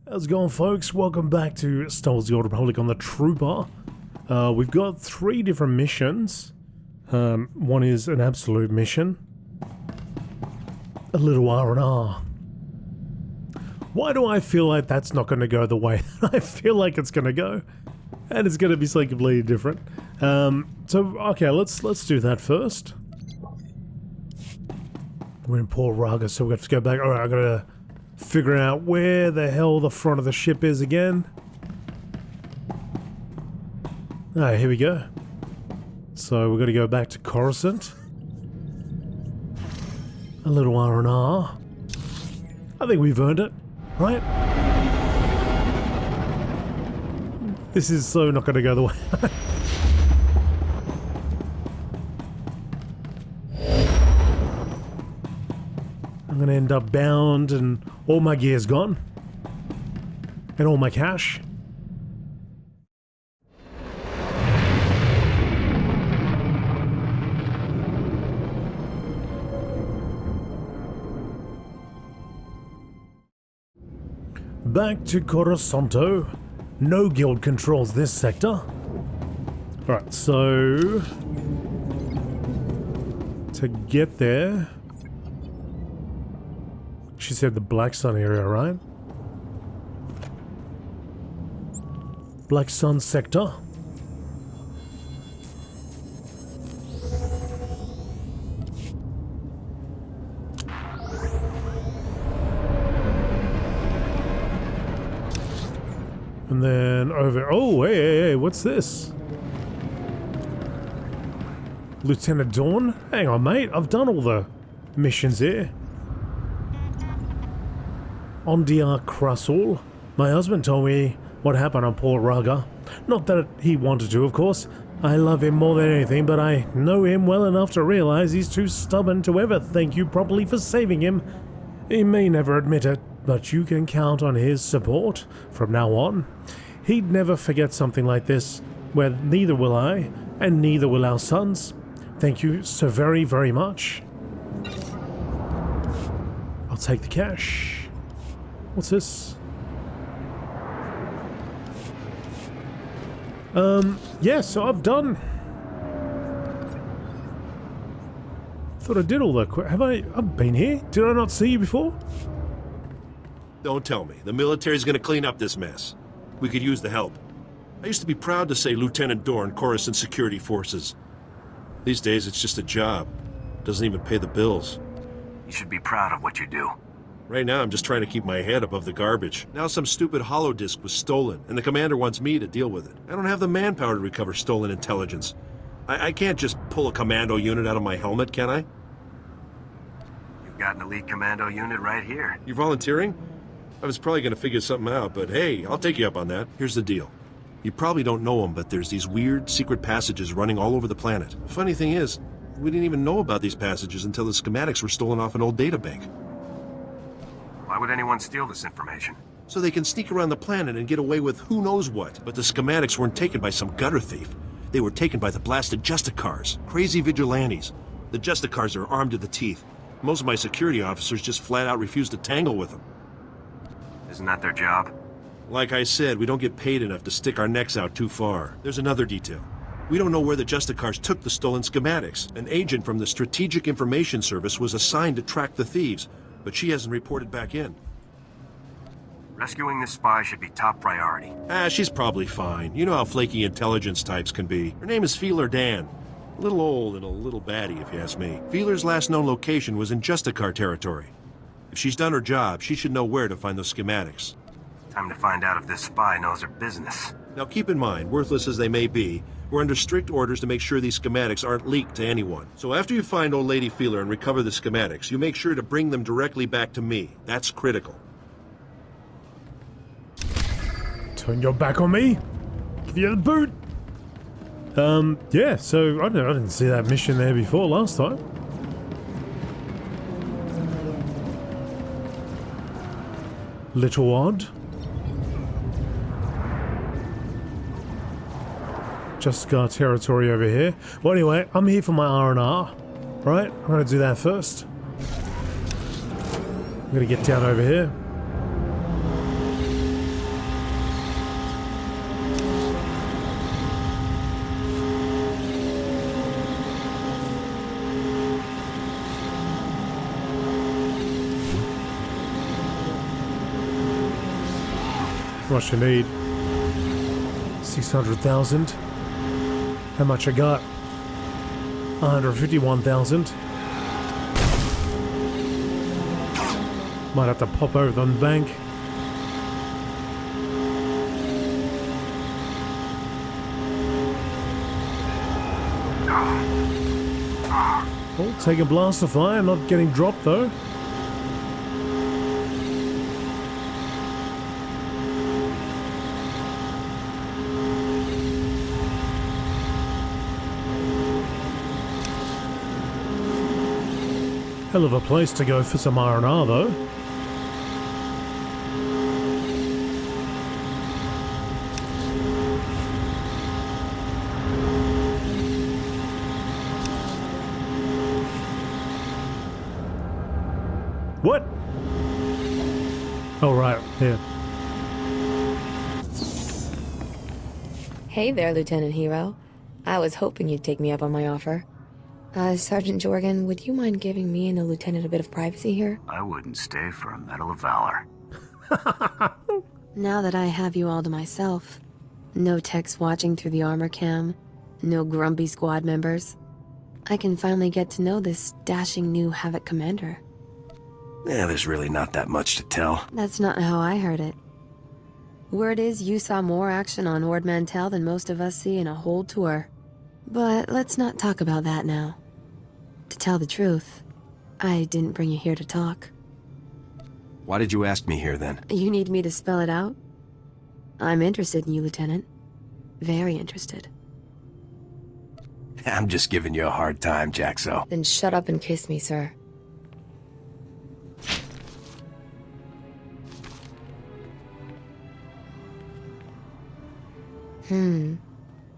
How's it going, folks? Welcome back to Star Wars: The Old Republic on the Trooper. We've got 3 different missions. One is an absolute mission. A little R&R. Why do I feel like that's not going to go the way that I feel like it's going to go? And it's going to be something completely different. Okay, let's do that first. We're in Port Raga, so we have to go back. Alright, I gotta figure out where the hell the front of the ship is again. Alright, here we go. So we're gonna go back to Coruscant. A little R&R. I think we've earned it, right? This is so not gonna go the way. I'm gonna end up bound and all my gear's gone. And all my cash. Back to Coruscant. No guild controls this sector. Alright, so to get there, she said the Black Sun area, right? Black Sun sector. And then over... Oh, hey, what's this? Lieutenant Dawn? Hang on, mate. I've done all the missions here. Ondiar Krasol. My husband told me what happened on Port Raga. Not that he wanted to, of course. I love him more than anything, but I know him well enough to realize he's too stubborn to ever thank you properly for saving him. He may never admit it, but you can count on his support from now on. He'd never forget something like this, where neither will I, and neither will our sons. Thank you so very, very much. I'll take the cash. What's this? Yeah, so I've done... Thought I did all that quick. I've been here? Did I not see you before? Don't tell me. The military's gonna clean up this mess. We could use the help. I used to be proud to say Lieutenant Dorn, Coruscant Security Forces. These days, it's just a job. Doesn't even pay the bills. You should be proud of what you do. Right now, I'm just trying to keep my head above the garbage. Now some stupid holodisk was stolen, and the commander wants me to deal with it. I don't have the manpower to recover stolen intelligence. I can't just pull a commando unit out of my helmet, can I? You've got an elite commando unit right here. You volunteering? I was probably going to figure something out, but hey, I'll take you up on that. Here's the deal. You probably don't know them, but there's these weird, secret passages running all over the planet. The funny thing is, we didn't even know about these passages until the schematics were stolen off an old databank. Why would anyone steal this information? So they can sneak around the planet and get away with who knows what. But the schematics weren't taken by some gutter thief. They were taken by the blasted Justicars, crazy vigilantes. The Justicars are armed to the teeth. Most of my security officers just flat out refuse to tangle with them. Isn't that their job? Like I said, we don't get paid enough to stick our necks out too far. There's another detail. We don't know where the Justicars took the stolen schematics. An agent from the Strategic Information Service was assigned to track the thieves, but she hasn't reported back in. Rescuing this spy should be top priority. She's probably fine. You know how flaky intelligence types can be. Her name is Feeler Dan. A little old and a little batty, if you ask me. Feeler's last known location was in Justicar territory. If she's done her job, she should know where to find those schematics. Time to find out if this spy knows her business. Now keep in mind, worthless as they may be, we're under strict orders to make sure these schematics aren't leaked to anyone. So after you find old lady Feeler and recover the schematics, you make sure to bring them directly back to me. That's critical. Turn your back on me? Give you the boot? Yeah, so I didn't see that mission there before last time. Little odd. Justicar territory over here. Well, anyway, I'm here for my R&R. Right, I'm gonna do that first. I'm gonna get down over here. How much you need? 600,000. How much I got? 151,000. Might have to pop over on the bank. Oh, taking blaster fire, not getting dropped though. Hell of a place to go for some R&R though. What? Oh, right, yeah. Hey there, Lieutenant Hero. I was hoping you'd take me up on my offer. Sergeant Jorgen, would you mind giving me and the lieutenant a bit of privacy here? I wouldn't stay for a Medal of Valor. Now that I have you all to myself, no techs watching through the armor cam, no grumpy squad members, I can finally get to know this dashing new Havoc commander. Yeah, there's really not that much to tell. That's not how I heard it. Word is you saw more action on Ord Mantell than most of us see in a whole tour. But let's not talk about that now. To tell the truth, I didn't bring you here to talk. Why did you ask me here then? You need me to spell it out? I'm interested in you, Lieutenant. Very interested. I'm just giving you a hard time, Jaxo. Then shut up and kiss me, sir.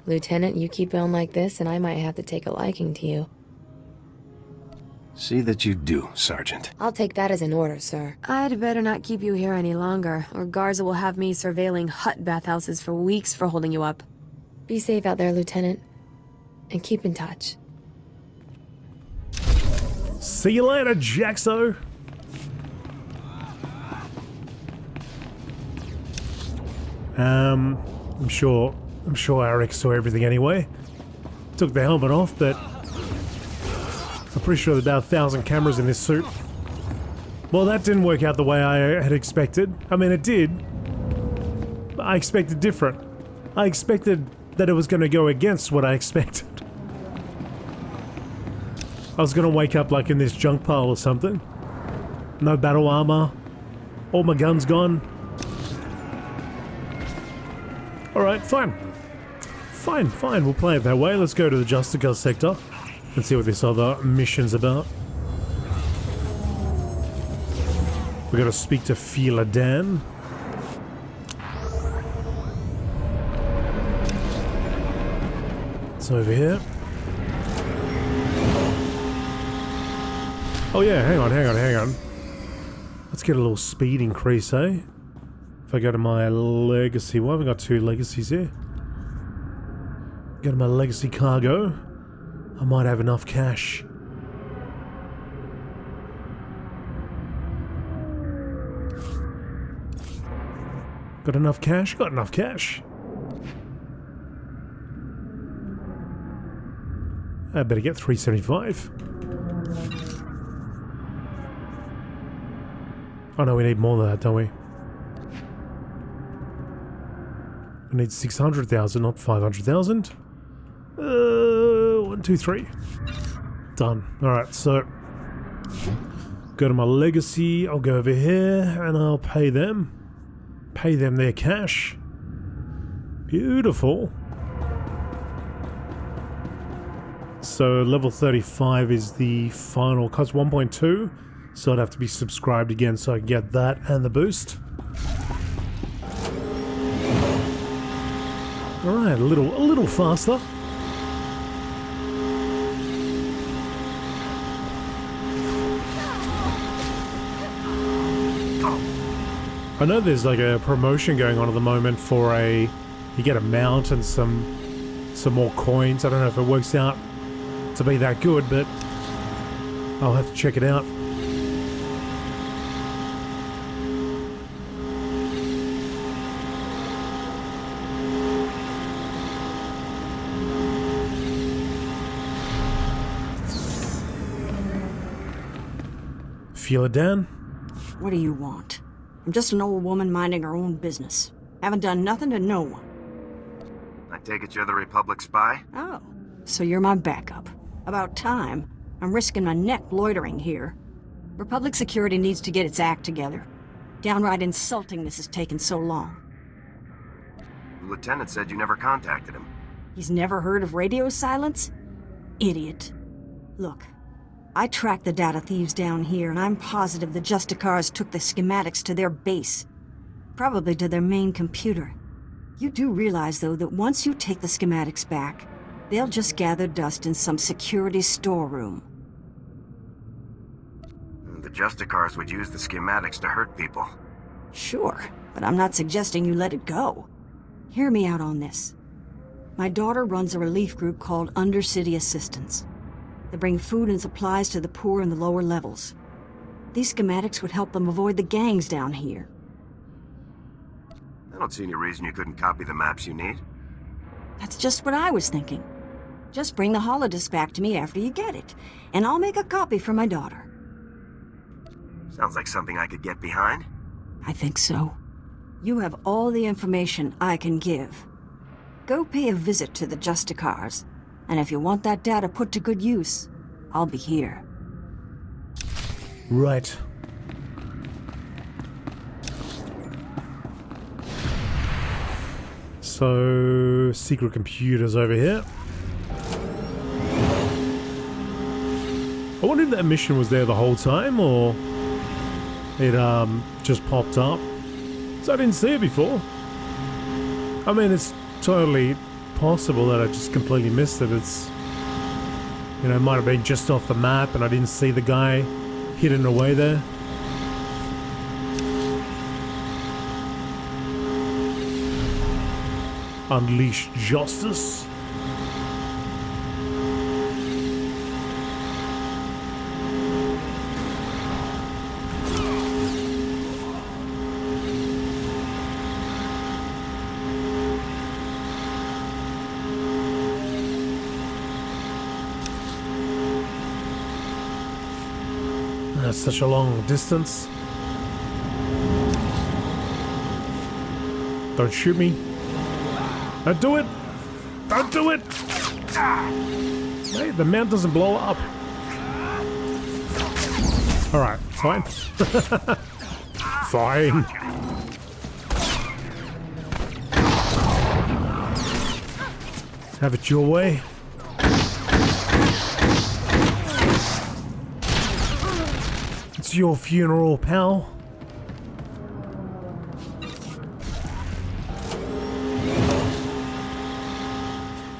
Lieutenant, you keep on like this and I might have to take a liking to you. See that you do, Sergeant. I'll take that as an order, sir. I'd better not keep you here any longer, or Garza will have me surveilling hut bathhouses for weeks for holding you up. Be safe out there, Lieutenant. And keep in touch. See you later, Jaxo. I'm sure Eric saw everything anyway. Took the helmet off, but I'm pretty sure there's about 1,000 cameras in this suit. Well, that didn't work out the way I had expected. I mean, it did. But I expected different. I expected that it was going to go against what I expected. I was going to wake up like in this junk pile or something. No battle armor. All my guns gone. Alright, fine. Fine, we'll play it that way. Let's go to the Justica sector and see what this other mission's about. We gotta speak to Fila Dan. It's over here. Oh yeah, hang on. Let's get a little speed increase, eh? If I go to my legacy, why have I got 2 legacies here? Go to my legacy cargo. I might have enough cash. Got enough cash? Got enough cash. I better get 375. Oh no, we need more than that, don't we? We need 600,000, not 500,000. 1, 2, 3. Done. Alright, so go to my legacy, I'll go over here and I'll pay them. Pay them their cash. Beautiful. So level 35 is the final, cost 1.2, so I'd have to be subscribed again so I can get that and the boost. Alright, a little faster. I know there's like a promotion going on at the moment for you get a mount and some more coins. I don't know if it works out to be that good, but I'll have to check it out. Feel it, Dan? What do you want? I'm just an old woman minding her own business. Haven't done nothing to no one. I take it you're the Republic spy? Oh, so you're my backup. About time. I'm risking my neck loitering here. Republic Security needs to get its act together. Downright insulting this has taken so long. The lieutenant said you never contacted him. He's never heard of radio silence? Idiot. Look, I tracked the data thieves down here, and I'm positive the Justicars took the schematics to their base. Probably to their main computer. You do realize, though, that once you take the schematics back, they'll just gather dust in some security storeroom. The Justicars would use the schematics to hurt people. Sure, but I'm not suggesting you let it go. Hear me out on this. My daughter runs a relief group called Undercity Assistance. They bring food and supplies to the poor in the lower levels. These schematics would help them avoid the gangs down here. I don't see any reason you couldn't copy the maps you need. That's just what I was thinking. Just bring the holodisk back to me after you get it, and I'll make a copy for my daughter. Sounds like something I could get behind. I think so. You have all the information I can give. Go pay a visit to the Justicars, and if you want that data put to good use, I'll be here. Right. So, secret computers over here. I wonder if that mission was there the whole time, or it just popped up. So I didn't see it before. I mean, it's totally possible that I just completely missed it. It's, you know, it might have been just off the map and I didn't see the guy hidden away there. Unleash justice. That's such a long distance. Don't shoot me. Don't do it! Don't do it! Hey, the mount doesn't blow up. Alright, fine. Fine. Have it your way. It's your funeral, pal.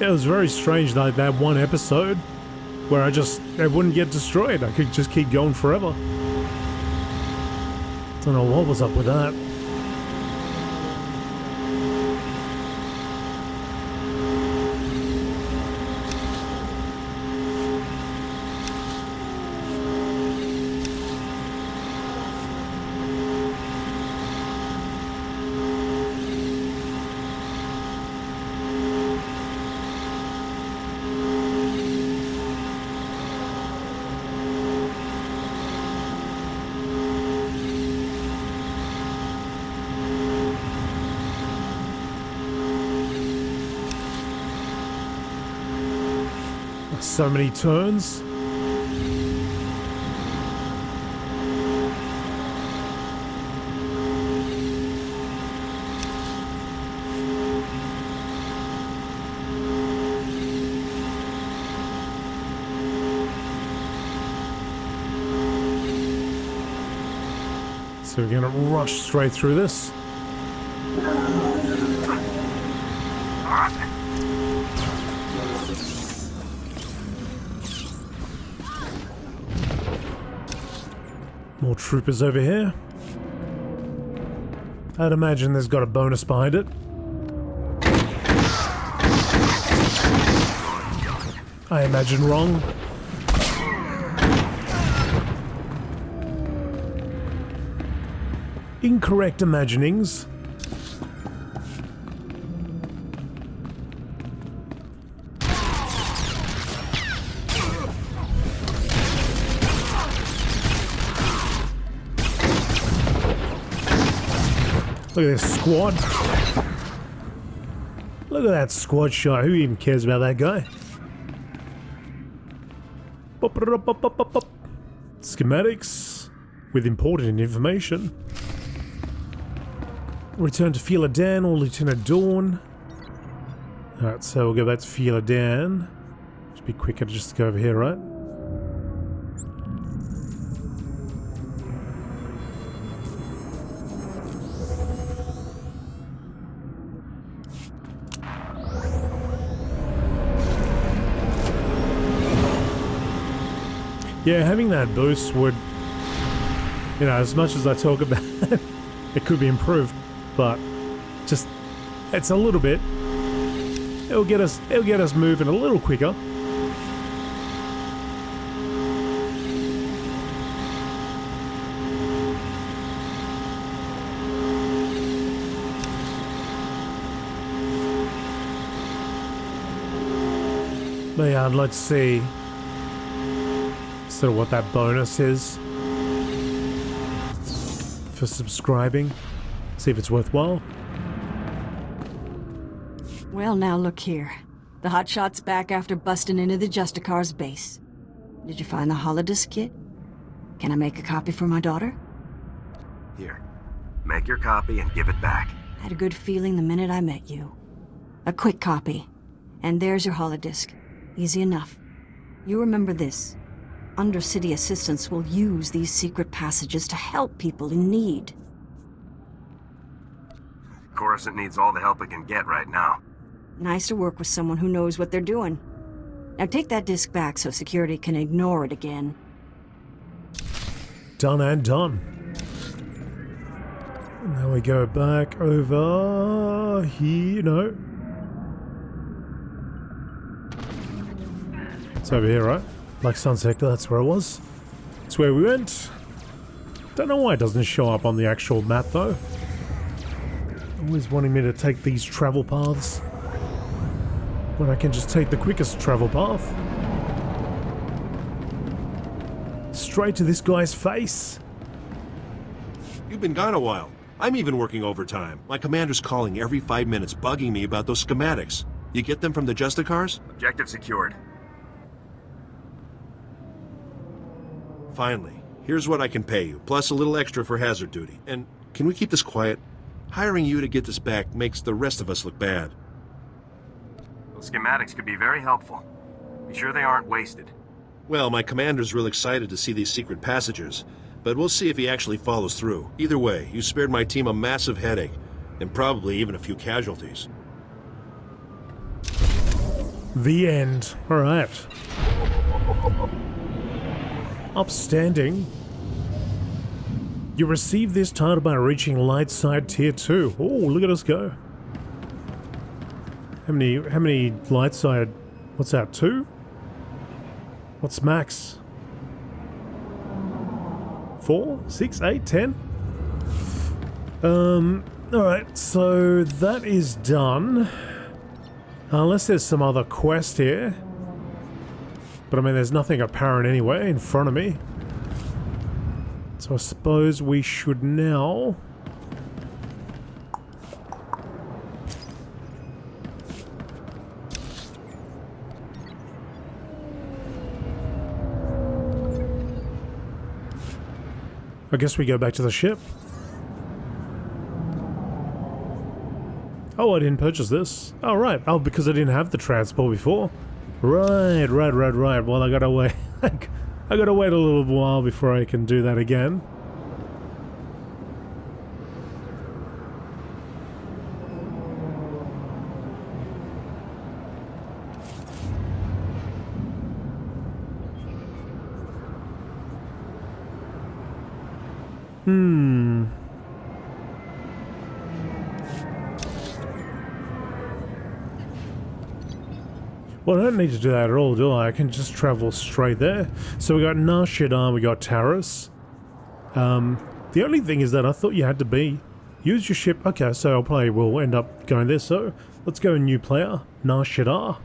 It was very strange, like that one episode where it wouldn't get destroyed. I could just keep going forever. Don't know what was up with that. So many turns. So we're gonna rush straight through this. More troopers over here. I'd imagine there's got a bonus behind it. I imagine wrong. Incorrect imaginings. Look at this squad. Look at that squad shot. Who even cares about that guy? Schematics with important information. Return to Fila Dan or Lieutenant Dawn. Alright, so we'll go back to Fila Dan. Should be quicker to just go over here, right? Yeah, having that boost would, you know, as much as I talk about it, it could be improved, but just, it's a little bit, it'll get us moving a little quicker. But yeah, I'd like to see sort of what that bonus is for subscribing. See if it's worthwhile. Well, now look here. The hotshot's back after busting into the Justicar's base. Did you find the holodisk kit? Can I make a copy for my daughter? Here. Make your copy and give it back. I had a good feeling the minute I met you. A quick copy. And there's your holodisk. Easy enough. You remember this. Undercity assistants will use these secret passages to help people in need. Coruscant needs all the help it can get right now. Nice to work with someone who knows what they're doing. Now take that disk back so security can ignore it again. Done and done. Now we go back over here. No. It's over here, right? Black Sun Sector, that's where it was. That's where we went. Don't know why it doesn't show up on the actual map, though. Always wanting me to take these travel paths when I can just take the quickest travel path. Straight to this guy's face. You've been gone a while. I'm even working overtime. My commander's calling every 5 minutes, bugging me about those schematics. You get them from the Justicars? Objective secured. Finally. Here's what I can pay you, plus a little extra for hazard duty. And can we keep this quiet? Hiring you to get this back makes the rest of us look bad. Those schematics could be very helpful. Be sure they aren't wasted. Well, my commander's real excited to see these secret passages, but we'll see if he actually follows through. Either way, you spared my team a massive headache, and probably even a few casualties. The end. Alright. Upstanding. You receive this title by reaching light side tier 2. Oh, look at us go. How many light side? What's that? 2? What's max? 4, 6, 8, 10? Alright, so that is done. Unless there's some other quest here. But I mean, there's nothing apparent anyway in front of me. So I suppose we should now... I guess we go back to the ship. Oh, I didn't purchase this. Oh, right. Oh, because I didn't have the transport before. Right. Well, I gotta wait. I gotta wait a little while before I can do that again. Well, I don't need to do that at all, do I? I can just travel straight there. So we got Nar Shaddaa, we got Taris. The only thing is that I thought you had to use your ship. Okay, so I probably will end up going there. So let's go new player, Nar Shaddaa.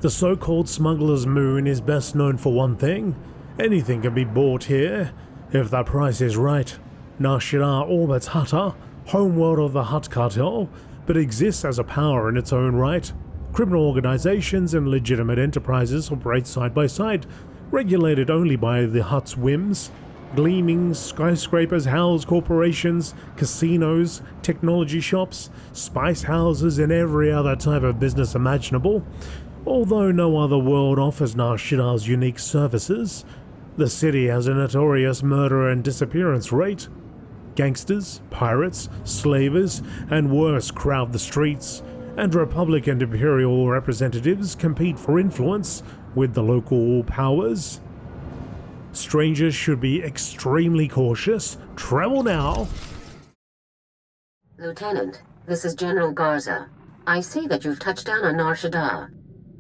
The so-called Smuggler's Moon is best known for one thing. Anything can be bought here, if the price is right. Nar Shaddaa orbits Hutta, homeworld of the Hutt cartel, but exists as a power in its own right. Criminal organizations and legitimate enterprises operate side by side, regulated only by the Hutt's whims. Gleaming skyscrapers house corporations, casinos, technology shops, spice houses, and every other type of business imaginable. Although no other world offers Nar Shaddaa's unique services, the city has a notorious murder and disappearance rate. Gangsters, pirates, slavers, and worse crowd the streets, and Republic and Imperial representatives compete for influence with the local powers. Strangers should be extremely cautious. Travel now. Lieutenant, this is General Garza. I see that you've touched down on Nar Shaddaa.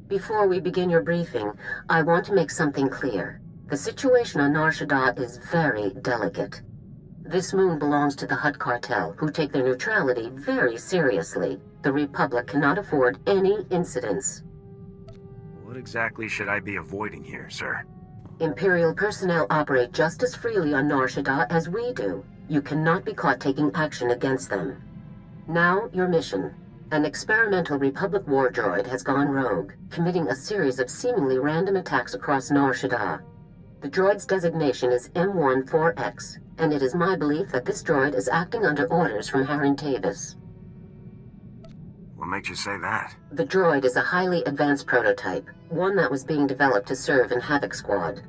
Before we begin your briefing, I want to make something clear. The situation on Nar Shaddaa is very delicate. This moon belongs to the Hutt cartel, who take their neutrality very seriously. The Republic cannot afford any incidents. What exactly should I be avoiding here, sir? Imperial personnel operate just as freely on Nar Shaddaa as we do. You cannot be caught taking action against them. Now, your mission. An experimental Republic war droid has gone rogue, committing a series of seemingly random attacks across Nar Shaddaa. The droid's designation is M14X, and it is my belief that this droid is acting under orders from Harren Tavis. What makes you say that? The droid is a highly advanced prototype, one that was being developed to serve in Havoc Squad.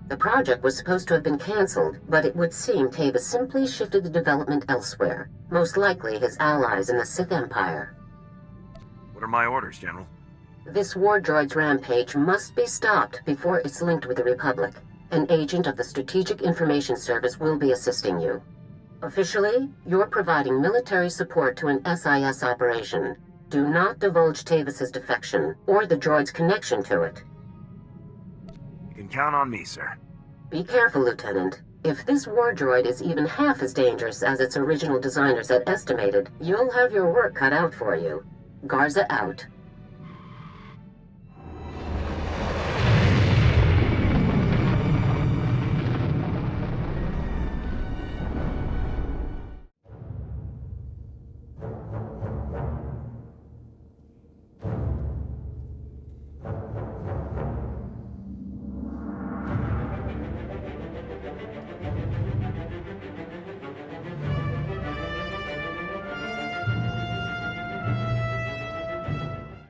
The project was supposed to have been cancelled, but it would seem Tavis simply shifted the development elsewhere, most likely his allies in the Sith Empire. What are my orders, General? This war droid's rampage must be stopped before it's linked with the Republic. An agent of the Strategic Information Service will be assisting you. Officially, you're providing military support to an SIS operation. Do not divulge Tavis's defection, or the droid's connection to it. You can count on me, sir. Be careful, Lieutenant. If this war droid is even half as dangerous as its original designers had estimated, you'll have your work cut out for you. Garza out.